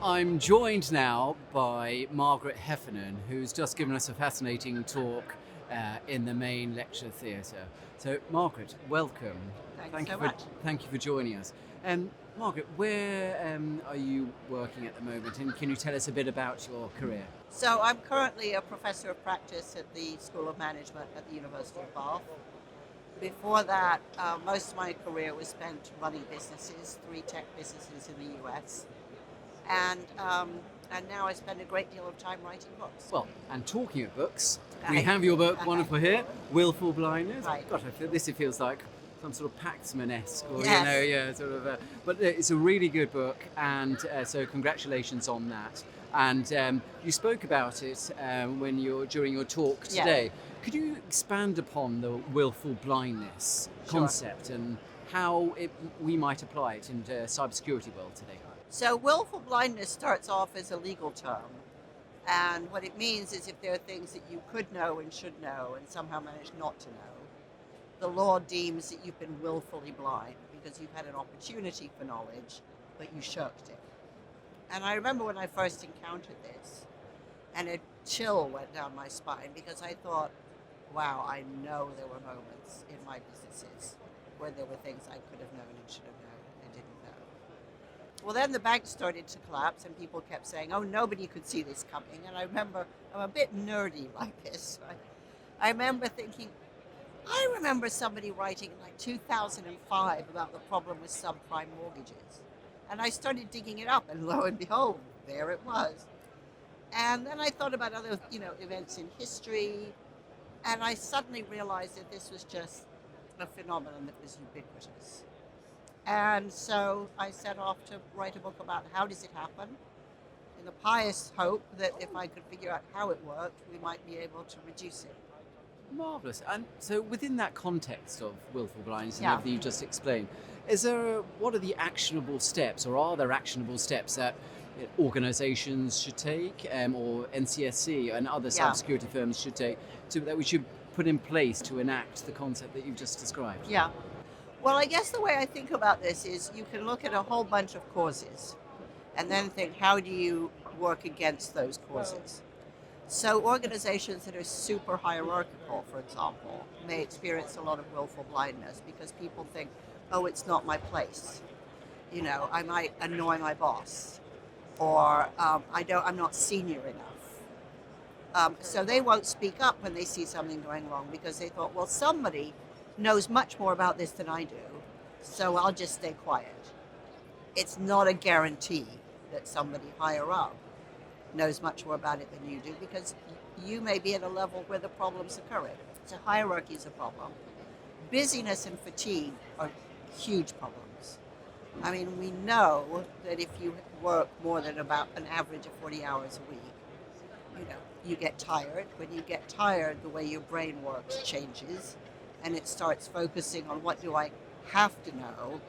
I'm joined now by Margaret Heffernan, who's just given us a fascinating talk in the main lecture theatre. So, Margaret, welcome. Thanks so much. Thank you for joining us. Margaret, where are you working at the moment, and can you tell us a bit about your career? So I'm currently a professor of practice at the School of Management at the University of Bath. Before that, most of my career was spent running businesses, 3 tech businesses in the US. And now I spend a great deal of time writing books. Well, and talking of books, we Right. have your book, wonderful here, Willful Blindness. Right. Gosh, it feels like some sort of Paxman-esque, or Yes. yeah, sort of. But it's a really good book, and so congratulations on that. And you spoke about it during your talk Yeah. today. Could you expand upon the willful blindness Sure. concept and how we might apply it in the cybersecurity world today? So willful blindness starts off as a legal term. And what it means is if there are things that you could know and should know and somehow manage not to know, the law deems that you've been willfully blind because you've had an opportunity for knowledge, but you shirked it. And I remember when I first encountered this, and a chill went down my spine because I thought, wow, I know there were moments in my businesses where there were things I could have known and should have known and didn't know. Well, then the bank started to collapse and people kept saying, oh, nobody could see this coming. And I remember, I'm a bit nerdy like this. Right? I remember somebody writing in like 2005 about the problem with subprime mortgages. And I started digging it up, and lo and behold, there it was. And then I thought about other, events in history, and I suddenly realized that this was just a phenomenon that was ubiquitous. And so I set off to write a book about how does it happen, in the pious hope that if I could figure out how it worked, we might be able to reduce it. Marvellous. And so within that context of willful blindness and Yeah. everything you just explained, what are the actionable steps, or are there actionable steps that organisations should take, or NCSC and other Yeah. cybersecurity firms should take, that we should put in place to enact the concept that you've just described? Yeah. Well, I guess the way I think about this is you can look at a whole bunch of causes and then think, how do you work against those causes? So organizations that are super hierarchical, for example, may experience a lot of willful blindness because people think, oh, it's not my place. I might annoy my boss, or I'm not senior enough. So they won't speak up when they see something going wrong because they thought, well, somebody knows much more about this than I do, so I'll just stay quiet. It's not a guarantee that somebody higher up knows much more about it than you do because you may be at a level where the problem's occurring. So hierarchy is a problem. Busyness and fatigue are huge problems. I mean, we know that if you work more than about an average of 40 hours a week, you get tired. When you get tired, the way your brain works changes, and it starts focusing on what do I have to know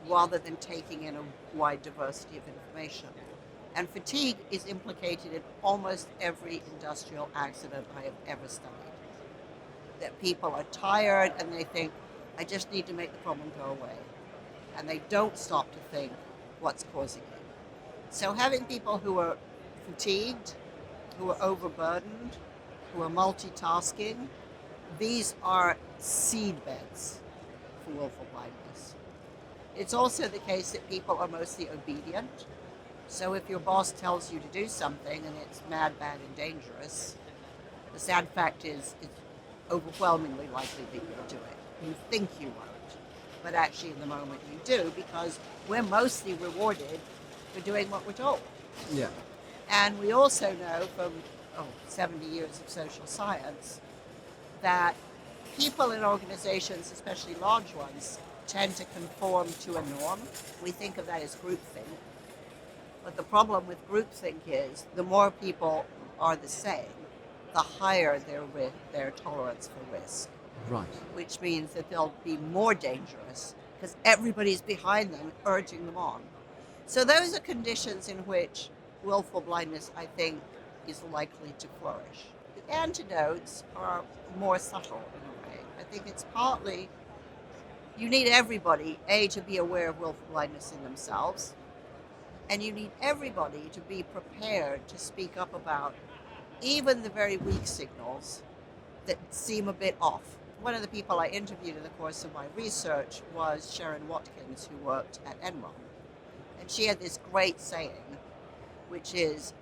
rather than taking in a wide diversity of information. And fatigue is implicated in almost every industrial accident I have ever studied. That people are tired and they think, I just need to make the problem go away. And they don't stop to think what's causing it. So having people who are fatigued, who are overburdened, who are multitasking, these are seed beds for willful blindness. It's also the case that people are mostly obedient. So if your boss tells you to do something and it's mad, bad, and dangerous, the sad fact is it's overwhelmingly likely that you'll do it. You think you won't, but actually in the moment you do because we're mostly rewarded for doing what we're told. Yeah. And we also know from 70 years of social science that people in organizations, especially large ones, tend to conform to a norm. We think of that as groupthink. But the problem with groupthink is the more people are the same, the higher their tolerance for risk. Right. Which means that they'll be more dangerous because everybody's behind them, urging them on. So those are conditions in which willful blindness, I think, is likely to flourish. The antidotes are more subtle in a way. I think it's partly you need everybody, A, to be aware of willful blindness in themselves, And you need everybody to be prepared to speak up about even the very weak signals that seem a bit off. One of the people I interviewed in the course of my research was Sharon Watkins, who worked at Enron. And she had this great saying, which is,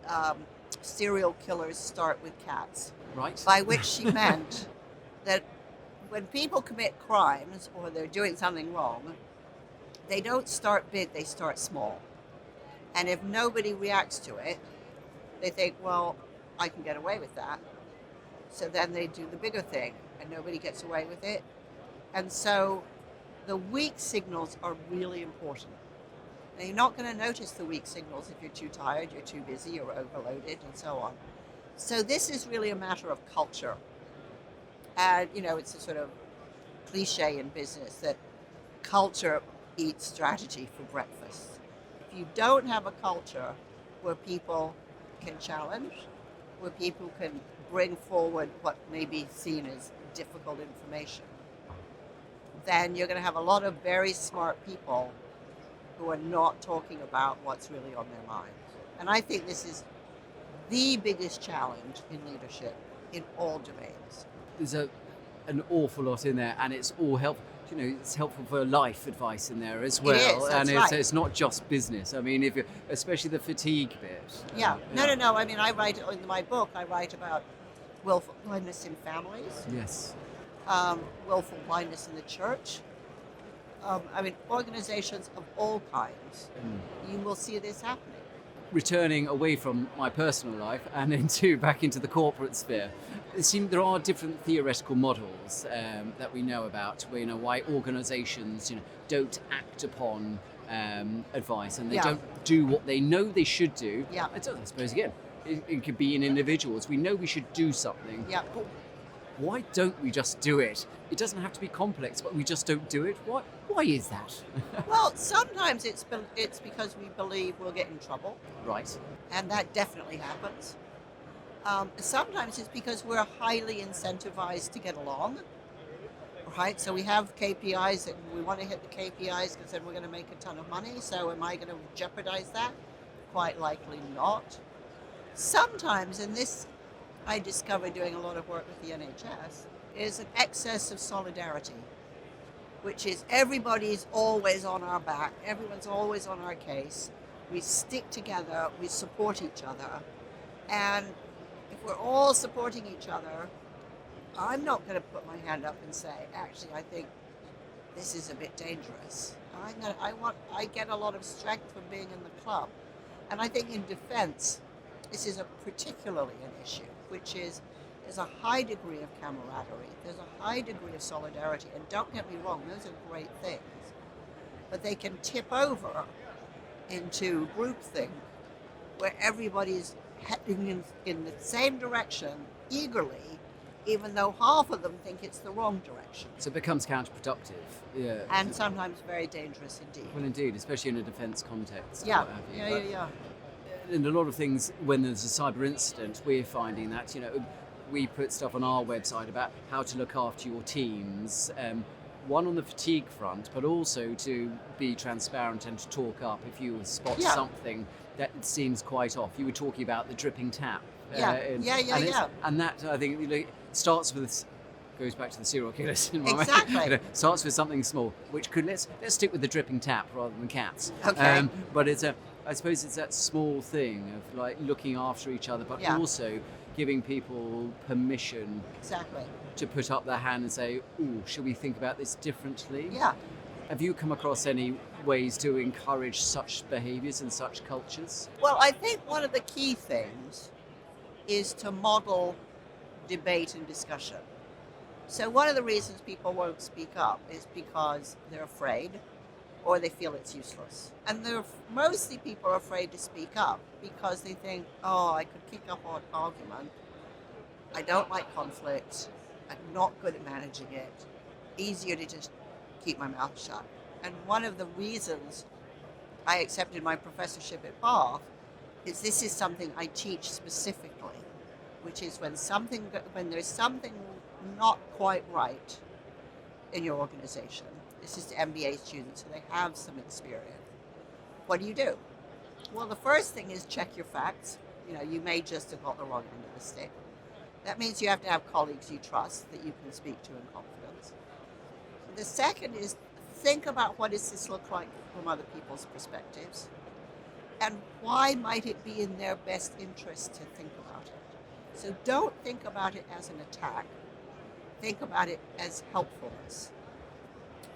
serial killers start with cats. Right. By which she meant that when people commit crimes or they're doing something wrong, they don't start big, they start small. And if nobody reacts to it, they think, well, I can get away with that. So then they do the bigger thing and nobody gets away with it. And so the weak signals are really important. Now, you're not going to notice the weak signals if you're too tired, you're too busy, you're overloaded, and so on. So this is really a matter of culture. And, it's a sort of cliche in business that culture eats strategy for breakfast. If you don't have a culture where people can challenge, where people can bring forward what may be seen as difficult information, then you're going to have a lot of very smart people who are not talking about what's really on their mind. And I think this is the biggest challenge in leadership in all domains. There's an awful lot in there, and it's all helpful. It's helpful for life advice in there as well. It is, that's and right. it's not just business. I mean, especially the fatigue bit. Yeah. No. I mean, I write in my book. I write about willful blindness in families. Yes. Willful blindness in the church. Organizations of all kinds. You will see this happening. Returning away from my personal life and back into the corporate sphere, there are different theoretical models that we know about. Why organisations don't act upon advice and they don't do what they know they should do. Yeah. I suppose again, it could be in individuals. We know we should do something. Yeah. But why don't we just do it? It doesn't have to be complex, but we just don't do it. Why is that? Well, sometimes it's because we believe we'll get in trouble. Right. And that definitely happens. Sometimes it's because we're highly incentivized to get along, right? So we have KPIs that we want to hit the KPIs because then we're going to make a ton of money. So am I going to jeopardize that? Quite likely not. Sometimes, and this I discovered doing a lot of work with the NHS, is an excess of solidarity, which is everybody's always on our back, everyone's always on our case. We stick together, we support each other, and if we're all supporting each other, I'm not going to put my hand up and say, actually, I think this is a bit dangerous. I get a lot of strength from being in the club. And I think in defense, this is particularly an issue, which is there's a high degree of camaraderie, there's a high degree of solidarity, and don't get me wrong, those are great things. But they can tip over into groupthink, where everybody's heading in the same direction eagerly, even though half of them think it's the wrong direction. So it becomes counterproductive. Yeah. And sometimes very dangerous indeed. Well, indeed, especially in a defence context. Yeah. What have you. Yeah. And a lot of things, when there's a cyber incident, we're finding that, we put stuff on our website about how to look after your teams. One on the fatigue front, but also to be transparent and to talk up if you spot something that seems quite off. You were talking about the dripping tap. And that, I think, starts with, goes back to the serial killers in my mind. Exactly. Starts with something small, which could, let's stick with the dripping tap rather than cats. Okay. But I suppose it's that small thing of like looking after each other, but also giving people permission to put up their hand and say, "Oh, should we think about this differently?" Yeah. Have you come across any ways to encourage such behaviours in such cultures? Well, I think one of the key things is to model debate and discussion. So one of the reasons people won't speak up is because they're afraid or they feel it's useless. And mostly people are afraid to speak up because they think, oh, I could kick up an argument. I don't like conflict. I'm not good at managing it. Easier to just keep my mouth shut. And one of the reasons I accepted my professorship at Bath is this is something I teach specifically, which is when there's something not quite right in your organization. This is to MBA students, so they have some experience. What do you do? Well, the first thing is check your facts. You may just have got the wrong end of the stick. That means you have to have colleagues you trust that you can speak to in confidence. The second is think about what does this look like from other people's perspectives, and why might it be in their best interest to think about it. So don't think about it as an attack. Think about it as helpfulness.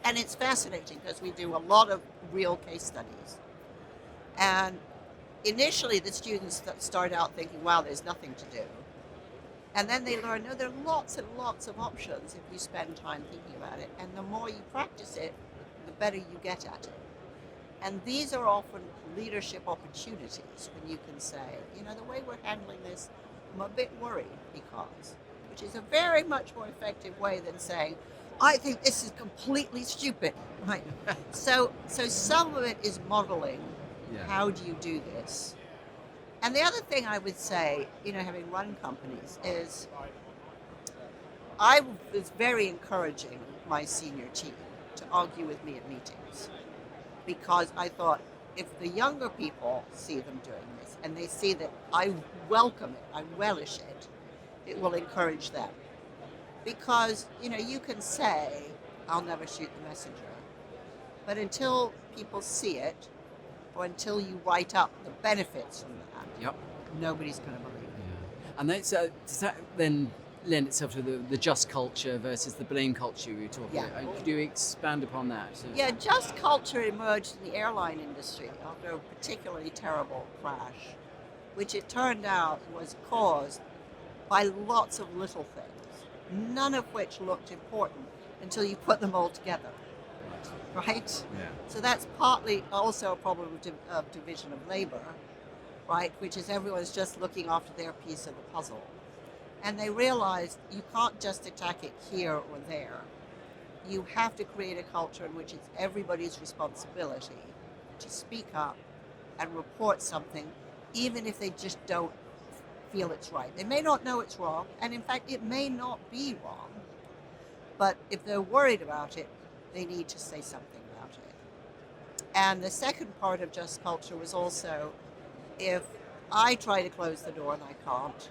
And it's fascinating because we do a lot of real case studies. And initially the students start out thinking, wow, there's nothing to do. And then they learn, no, there are lots and lots of options if you spend time thinking about it. And the more you practice it, the better you get at it. And these are often leadership opportunities when you can say, the way we're handling this, I'm a bit worried because, which is a very much more effective way than saying, I think this is completely stupid, right? So some of it is modeling. Yeah. How do you do this? And the other thing I would say, having run companies, is I was very encouraging my senior team to argue with me at meetings, because I thought if the younger people see them doing this and they see that I welcome it, I relish it, it will encourage them. Because, you can say, I'll never shoot the messenger, but until people see it, or until you write up the benefits from that, Yep. nobody's going to believe it. Yeah. And that's, does that then lend itself to the just culture versus the blame culture we were talking about? Could you expand upon that? Yeah, just culture emerged in the airline industry after a particularly terrible crash, which it turned out was caused by lots of little things, none of which looked important until you put them all together. Right? Yeah. So that's partly also a problem of division of labor, right? Which is everyone's just looking after their piece of the puzzle. And they realized you can't just attack it here or there. You have to create a culture in which it's everybody's responsibility to speak up and report something, even if they just don't feel it's right. They may not know it's wrong, and in fact, it may not be wrong. But if they're worried about it, they need to say something about it. And the second part of just culture was also, if I try to close the door and I can't,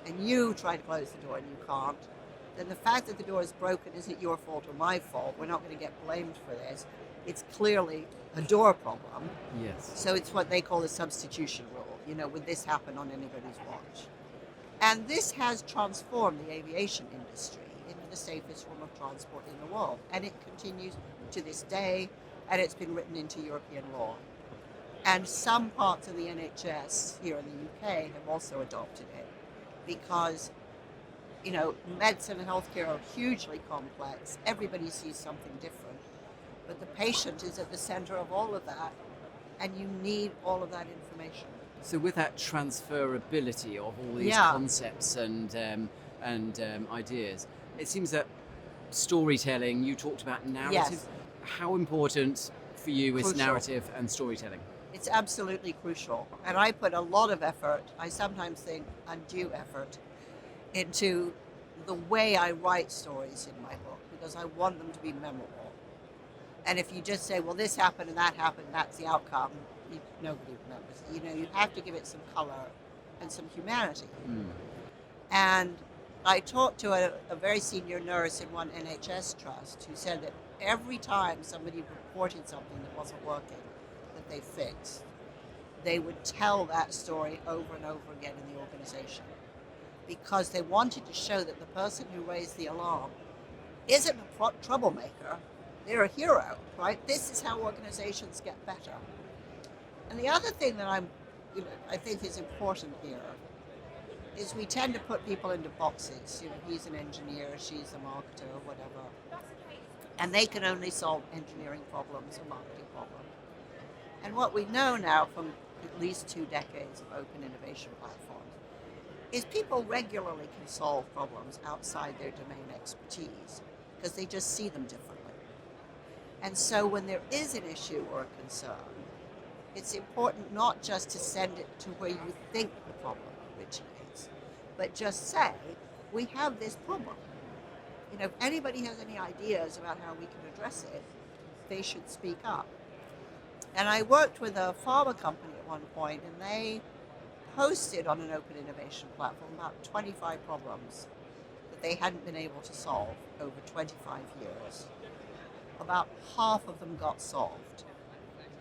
and you try to close the door and you can't, then the fact that the door is broken isn't your fault or my fault. We're not going to get blamed for this. It's clearly a door problem. Yes. So it's what they call the substitution rule. Would this happen on anybody's watch? And this has transformed the aviation industry into the safest form of transport in the world. And it continues to this day, and it's been written into European law. And some parts of the NHS here in the UK have also adopted it because, medicine and healthcare are hugely complex. Everybody sees something different. But the patient is at the center of all of that, and you need all of that information. So with that transferability of all these concepts and ideas, it seems that storytelling, you talked about narrative. Yes. How important for you is Crucial. narrative and storytelling? It's absolutely crucial. And I put a lot of effort, I sometimes think undue effort, into the way I write stories in my book, because I want them to be memorable. And if you just say, well, this happened and that happened, that's the outcome, nobody remembers it. You have to give it some color and some humanity. And I talked to a very senior nurse in one NHS trust who said that every time somebody reported something that wasn't working, that they fixed, they would tell that story over and over again in the organization, because they wanted to show that the person who raised the alarm isn't a troublemaker, they're a hero, right? This is how organizations get better. And the other thing that I think is important here is we tend to put people into boxes. He's an engineer, she's a marketer, or whatever. And they can only solve engineering problems or marketing problems. And what we know now from at least 2 decades of open innovation platforms is people regularly can solve problems outside their domain expertise because they just see them differently. And so when there is an issue or a concern, it's important not just to send it to where you think the problem originates, but just say, we have this problem. If anybody has any ideas about how we can address it, they should speak up. And I worked with a pharma company at one point, and they posted on an open innovation platform about 25 problems that they hadn't been able to solve over 25 years. About half of them got solved.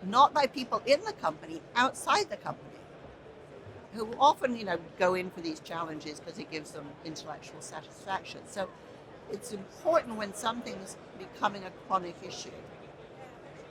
Not by people in the company, outside the company, who often, go in for these challenges because it gives them intellectual satisfaction. So it's important when something's becoming a chronic issue,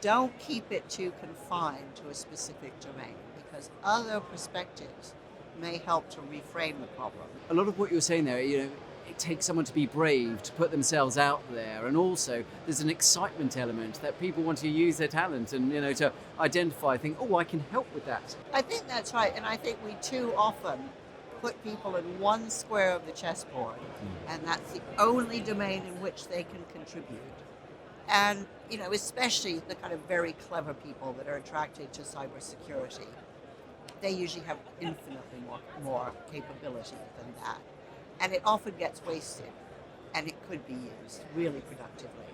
don't keep it too confined to a specific domain, because other perspectives may help to reframe the problem. A lot of what you were saying there, it takes someone to be brave, to put themselves out there, and also there's an excitement element that people want to use their talent and to identify, think, oh, I can help with that. I think that's right, and I think we too often put people in one square of the chessboard, and that's the only domain in which they can contribute. And especially the kind of very clever people that are attracted to cybersecurity, they usually have infinitely more capability than that. And it often gets wasted, and it could be used really productively.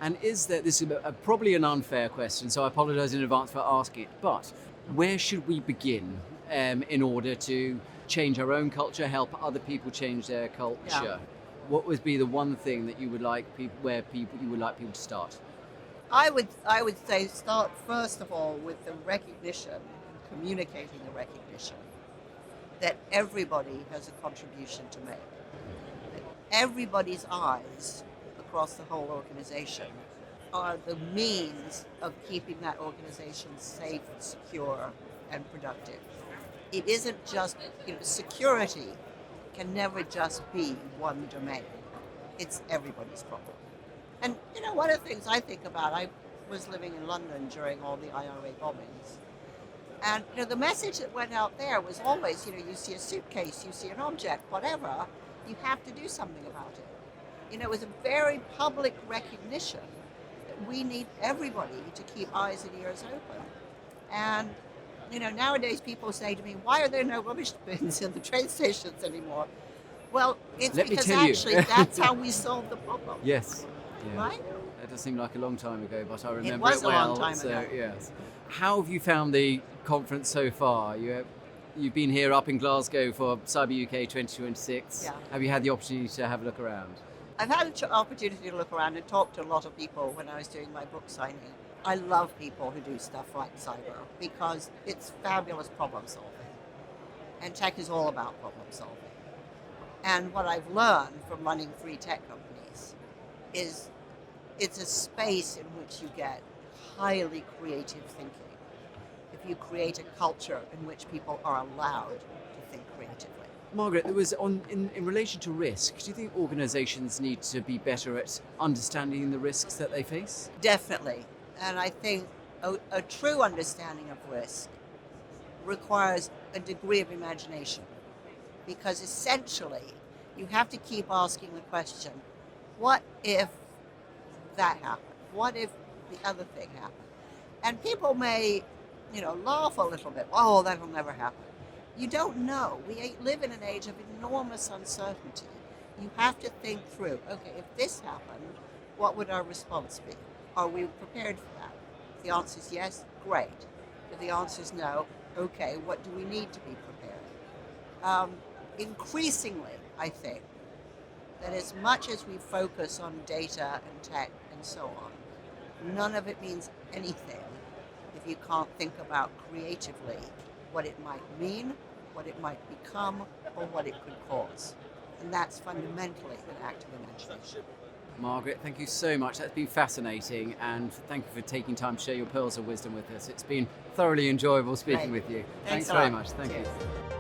And this is probably an unfair question, so I apologise in advance for asking it, but where should we begin in order to change our own culture, help other people change their culture? Yeah. What would be the one thing that you would like you would like people to start? I would say start first of all with the recognition, communicating the recognition that everybody has a contribution to make. That everybody's eyes across the whole organization are the means of keeping that organization safe, secure, and productive. It isn't just, security can never just be one domain. It's everybody's problem. And, one of the things I think about, I was living in London during all the IRA bombings. And, the message that went out there was always, you see a suitcase, you see an object, whatever, you have to do something about it. It was a very public recognition that we need everybody to keep eyes and ears open. And, nowadays people say to me, why are there no rubbish bins in the train stations anymore? Well, it's because actually that's how we solve the problem. Yes. Yeah. Right? That does seem like a long time ago, but I remember it was it well. A long time ago. Yes. How have you found the conference so far? You've been here up in Glasgow for CyberUK 2026. Yeah. Have you had the opportunity to have a look around? I've had an opportunity to look around and talk to a lot of people when I was doing my book signing. I love people who do stuff like cyber because it's fabulous problem solving. And tech is all about problem solving. And what I've learned from running 3 tech companies is it's a space in which you get highly creative thinking. If you create a culture in which people are allowed to think creatively. Margaret, there was in relation to risk, do you think organisations need to be better at understanding the risks that they face? Definitely. And I think a true understanding of risk requires a degree of imagination. Because essentially, you have to keep asking the question, what if that happened? What if the other thing happened? And people may, laugh a little bit. Oh, that'll never happen. You don't know. We live in an age of enormous uncertainty. You have to think through, okay, if this happened, what would our response be? Are we prepared for that? If the answer is yes, great. If the answer is no, okay, what do we need to be prepared? Increasingly, I think, that as much as we focus on data and tech and so on, none of it means anything if you can't think about creatively what it might mean, what it might become, or what it could cause. And that's fundamentally an act of imagination. Margaret, thank you so much. That's been fascinating, and thank you for taking time to share your pearls of wisdom with us. It's been thoroughly enjoyable speaking with you. Thanks very lot. much. Thank Cheers. you.